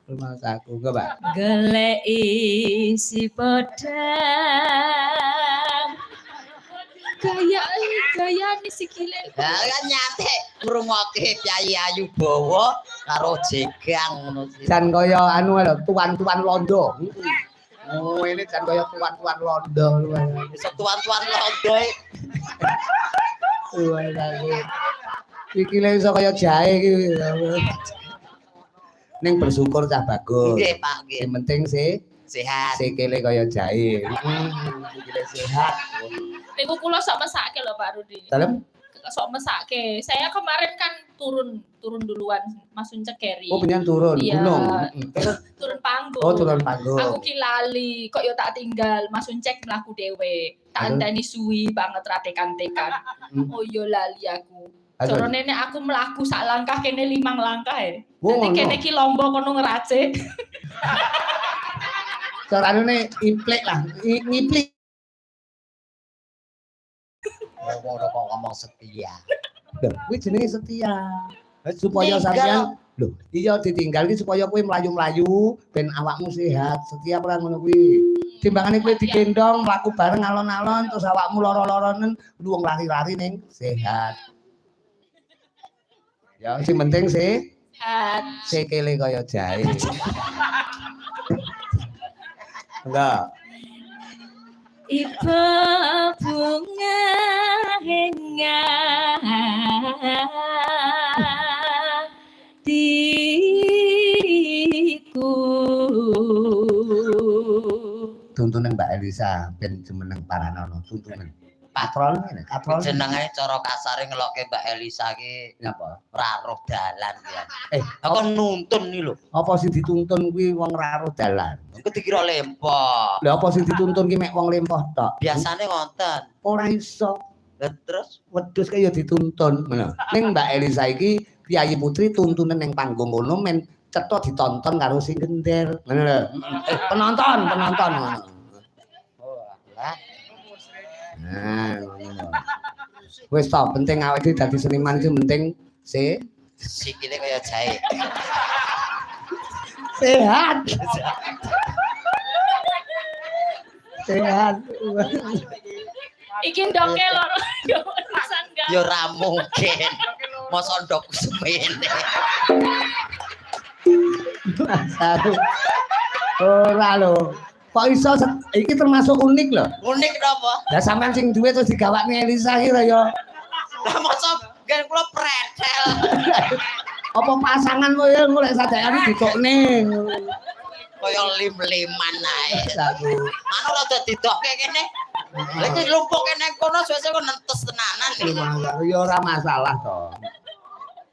Rumah saku ke Pak. Geleki si pedang. Gaya nih sikile. Ya kan nyate ngrungokke Kyai Ayu Bowo karo jegang ngono sih. Jan kaya anu lho, tuan-tuan londo. Oh, ini jan kaya tuan-tuan londo. Bisa tuan-tuan londo. Sikile iso kaya jahe iki. Ning bersyukur cah bagus. Nggih, Pak, nggih. Sing penting Sehat. sikile kaya jahe. Sikile sehat. Niku kula sok mesake lho Pak Rudi. Dalem? Sok mesake. Saya kemarin kan turun duluan Mas Uncekeri. Oh, penyan turun Iya. gunung. Turun panggung. Oh, turun panggung. Aku ki lali, kok yo tak tinggal Mas Uncek mlaku dhewe. Tak andani suwi banget ra tekan-tekan. Oh yo lali aku. Cara nenek aku mlaku sak langkah kene 5 langkah e. Dadi kene ki lomba kono ngeracik. Carane implek lah, ngiplik. Ngono kok ngomong setia. Lho, kuwi jenenge setia. Supaya sampean lho, iya ditinggal iki supaya kowe mlayu-mlayu ben awakmu sehat. Setia ora ngono kuwi. Timbangane kowe digendong mlaku bareng alon-alon terus awakmu lara-laranen luwung lari-lari ning sehat. Ya sing penting Sehat. sikile kaya jahe. Enggak. Ibu bunga hatiku. Tuntunan Mbak Elisa ben jemeneng Paranono tuntunan. Katrol ngene, katrol. Jenenge cara kasare ngelokke Mbak Elisa ki Napa? ora roh dalan ya. Apa nuntun iki lho. apa sing dituntun kuwi wong ra ro dalan? Iku dikira lempoh. Lha apa sing dituntun ki mek wong lempoh tok? Biasane ngonten. Ora iso. Terus Wedhus kaya dituntun ngono. Ning Mbak Elisa iki Piyayi Putri tuntunan ning panggung ngono men cetha ditonton karo sing gender. Ngono lho. Penonton ngono. oh lah. Nah, ngono. Wis to, penting awake dhewe dadi seniman iki penting Sikile kaya jahe. sehat. Sehat. Iki ndoke loro urusan gak. Ya ora mungkin. Mosok ndok semene. Aduh. Ora lho. Kok iso iki termasuk unik lho. Unik napa? Lah sampean sing duwe terus digawakne Elisa iki lho ya. Lah mosok gen kula pretel. Apa pasangan kowe golek sadayane ditokne. Kaya lim-liman ae. Aduh. Mano lho dadi dokke kene. Lha iki lumpuh kene kono suwe-suwe kok nentes tenanan iki. Ya ora masalah to.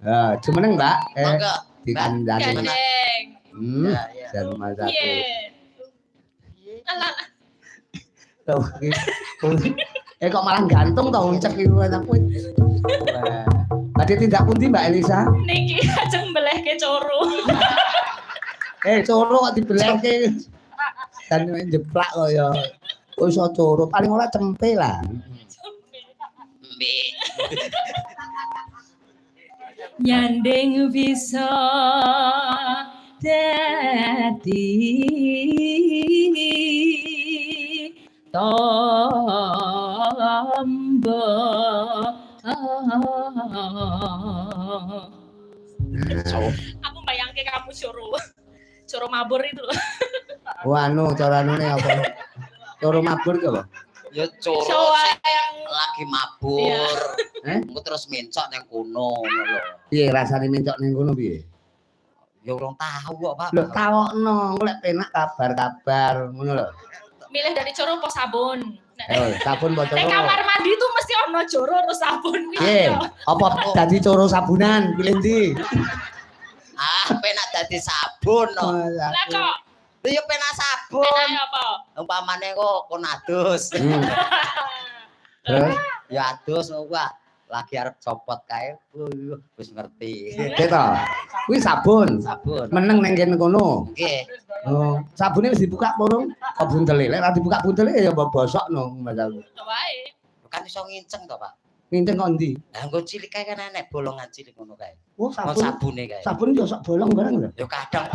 Ya, jumeneng Mbak. Monggo. Dikandani. Gandeng. Jan rumah satu. Piye? Alah. Kok malah gantung to uncek iki anak kowe. Badhe tindak pundi Mbak Elisa? Niki ajeng mbelehke coro. Coro kok dibelehke. Dan jeplak kok ya. Kok iso coro, paling ora cempe lah. Mbik. Nyandeng bisa dadi tombo. Aku bayangke kamu coro mabur itu loh. Anu carane apa? Coro mabur ki apa? Ya coro yang lagi mabur. Engko terus mencok nang kono ngono lho. Piye rasane mencok ning kono piye? Ya urung tahu kok, Pak. Lho tawokno, golek penak kabar-kabar ngono lho. milih dari coro apa sabun. Sabun apa coro? Ning kamar mandi tuh mesti ono coro atau sabun kuwi. Piye? Apa dadi coro sabunan pilih ndi? Penak dadi sabun no. Lah kok ya penak sabun. penake apa? Umpamane kok kon adus. Terus Ya adus kok lagi arep copot kae wis ngerti. Gitu. Kuwi sabun. Sabun. Meneng neng kene kono. Nggih. Oh, sabune wis dibuka burung. Kok buntele? Lek ora dibuka buntele ya bosokno masalah. Wae. Kan iso nginceng to, Pak. Nginceng kok ndi? Lah engko cilik kae kan enek bolongan cilik ngono kae. Oh, Sabune kae. Sabun yo sok bolong bareng lho. Ya kadang